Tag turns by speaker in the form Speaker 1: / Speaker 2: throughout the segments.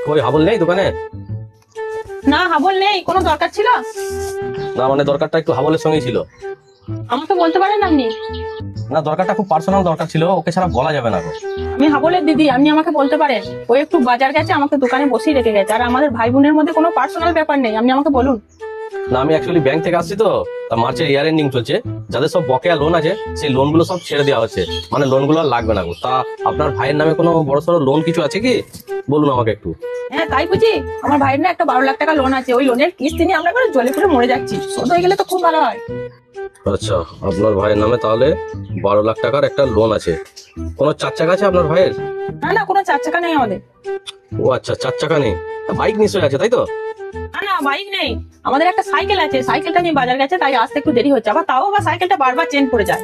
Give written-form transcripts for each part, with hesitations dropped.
Speaker 1: কই হাবল নেই দোকানে?
Speaker 2: না, হাবল নেই। কোনো দরকার ছিল?
Speaker 1: না মানে দরকারটা একটু হাবলের সঙ্গেই ছিল।
Speaker 2: আমাকে বলতে পারেন আপনি?
Speaker 1: না দরকারটা খুব পার্সোনাল দরকার ছিল, ওকে ছাড়া বলা যাবে না।
Speaker 2: আমি হাবলের দিদি, আপনি আমাকে বলতে পারেন। ওই একটু বাজার গেছে, আমাকে দোকানে বসেই রেখে গেছে। আর আমাদের ভাই বোনের মধ্যে কোনো পার্সোনাল ব্যাপার নেই, আপনি আমাকে বলুন।
Speaker 1: না আমি অ্যাকচুয়ালি ব্যাংক থেকে আসছি তো, তা মার্চের ইয়ার এন্ডিং চলছে, যাদের সব বকেয়া লোন আছে সেই লোনগুলো সব ছেড়ে দেওয়া হচ্ছে, মানে লোনগুলো আর লাগবে না। তা আপনার ভাইয়ের নামে কোনো বড়সড় লোন কিছু আছে কি, বলুন আমাকে একটু।
Speaker 2: হ্যাঁ তাই বুঝি, আমার ভাইয়ের না একটা 12 লাখ টাকা লোন আছে। ওই লোনের কিস্তি নিয়ে আমরা করে জলে পুরে মরে যাচ্ছি। শোধ হয়ে গেলে তো খুব ভালো হয়।
Speaker 1: আচ্ছা, আপনার ভাইয়ের নামে তাহলে 12 লাখ টাকার একটা লোন আছে। কোনো 4 চাকা আছে আপনার ভাইয়ের?
Speaker 2: না না, কোনো 4 চাকা নেই আমাদের।
Speaker 1: ও আচ্ছা, 4 চাকা নেই, বাইক নিশ্চয়ই আছে তাই তো?
Speaker 2: না না, বাইক নেই। আমাদের একটা সাইকেল আছে, সাইকেলটা নিয়ে বাজার গেছে, তাই আসতে একটু দেরি হচ্ছে। আবার সাইকেলটা বারবার চেঞ্জ পড়ে যায়।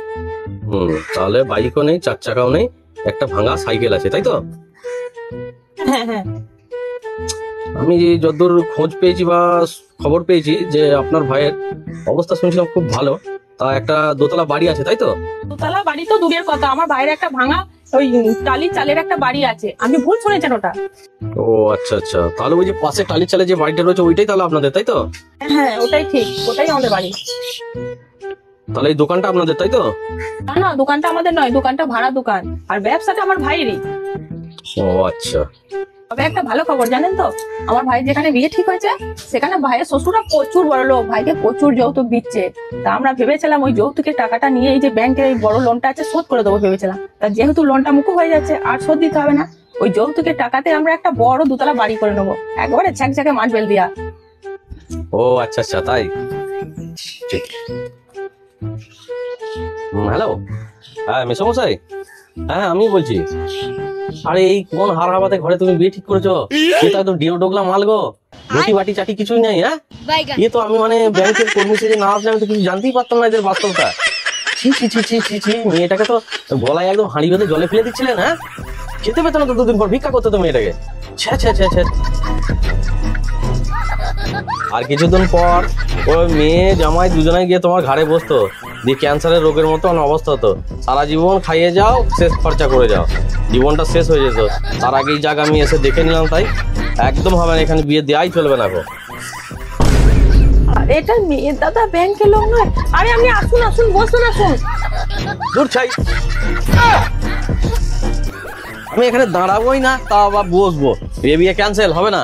Speaker 1: তাহলে বাইকও নেই, 4 চাকাও নেই, একটা ভাঙা সাইকেল আছে তাই তো?
Speaker 2: হ্যাঁ হ্যাঁ।
Speaker 1: আমি যতদূর খোঁজ পেয়েছি বা খবর পেয়েছি যে আপনার ভাইয়ের অবস্থা শুনছিলাম খুব ভালো, তা একটা দোতলা বাড়ি আছে তাই তো?
Speaker 2: দোতলা বাড়ি তো দূরের কথা, আমার ভাইয়ের একটা ভাঙা ওই টালির চালের একটা বাড়ি আছে। আপনি ভুল শুনেছেন ওটা।
Speaker 1: ও আচ্ছা আচ্ছা, তাহলে ওই যে পাশে টালির চালে যে বাড়িটা রয়েছে ওইটাই তাহলে আপনাদের তাই তো?
Speaker 2: হ্যাঁ ওটাই ঠিক, ওটাই আমাদের বাড়ি।
Speaker 1: তাহলে এই দোকানটা আপনাদের তাই তো?
Speaker 2: না না, দোকানটা আমাদের নয়, দোকানটা ভাড়া দোকান। আর ব্যবসাটা আমার ভাইয়েরই।
Speaker 1: ও আচ্ছা।
Speaker 2: তবে একটা ভালো খবর জানেন তো, আমার ভাই যেখানে বিয়ে ঠিক হয়েছে সেখানে ভাইয়ের শ্বশুররা প্রচুর বড় লোক, ভাইকে প্রচুর যৌতুক দিচ্ছে। তা আমরা ভেবেছিলাম ওই যৌতুকের টাকাটা নিয়ে এই যে ব্যাংকের এই বড় লোনটা আছে শোধ করে দেবো ভেবেছিলাম। তা যেহেতু লোনটা মুকুব হয়ে যাচ্ছে আর শোধ দিতে হবে না, ওই যৌতুকের টাকাতে আমরা একটা বড় দোতলা বাড়ি করে নেবো, একবারে ঝাঁকঝাঁকে মার্বেল দিয়া।
Speaker 1: ও আচ্ছা আচ্ছা তাই। ঠিক। হ্যালো, হ্যাঁ মেসমশাই, হ্যাঁ আমি বলছি। আরে এই কোন হারাবাতে ঘরে তুমি বিয়ে ঠিক করেছো? এটা তো ডিও ডোগলা মাল গো, রুটি বাটি চাটি কিছুই নেই। হ্যাঁ এ তো আমি মানে ব্যাংকের কর্মী সেজে না আসলে আমি তো কিছু জানতেই পারতাম না এদের বাস্তবটা। ছি ছি ছি ছি ছি ছি, মেয়েটাকে তো গলায় একদম হাঁড়ি বেঁধে জলে ফেলে দিচ্ছিলেন। হ্যাঁ খেতে পেতো না তো, 2 দিন পর ভিক্ষা করতে তো মেয়েটাকে। ছ্যা ছ্যা ছ্যা ছ্যা। আর কিছুদিন পর ওই মেয়ে জামাই দুজনে গিয়ে তোমার ঘাড়ে বসতো, দিয়ে ক্যান্সারের রোগের মতন অবস্থা হতো। সারা জীবন খাইয়ে যাও, শেষ খরচা করে যাও, জীবনটা শেষ হয়ে যেত। তার আগেই যাক আমি এসে দেখে নিলাম, তাই একদম হবে না, এখানে বিয়ে দেওয়াই চলবে না গো।
Speaker 2: এটা মেয়ের দাদা ব্যাংকের লোক নয়? আরে আপনি আসুন আসুন, বসুন আসুন।
Speaker 1: দূর ছাই, আমি এখানে দাঁড়াবোই না, তা আবার বসবো। বিয়ে ক্যান্সেল হবে না।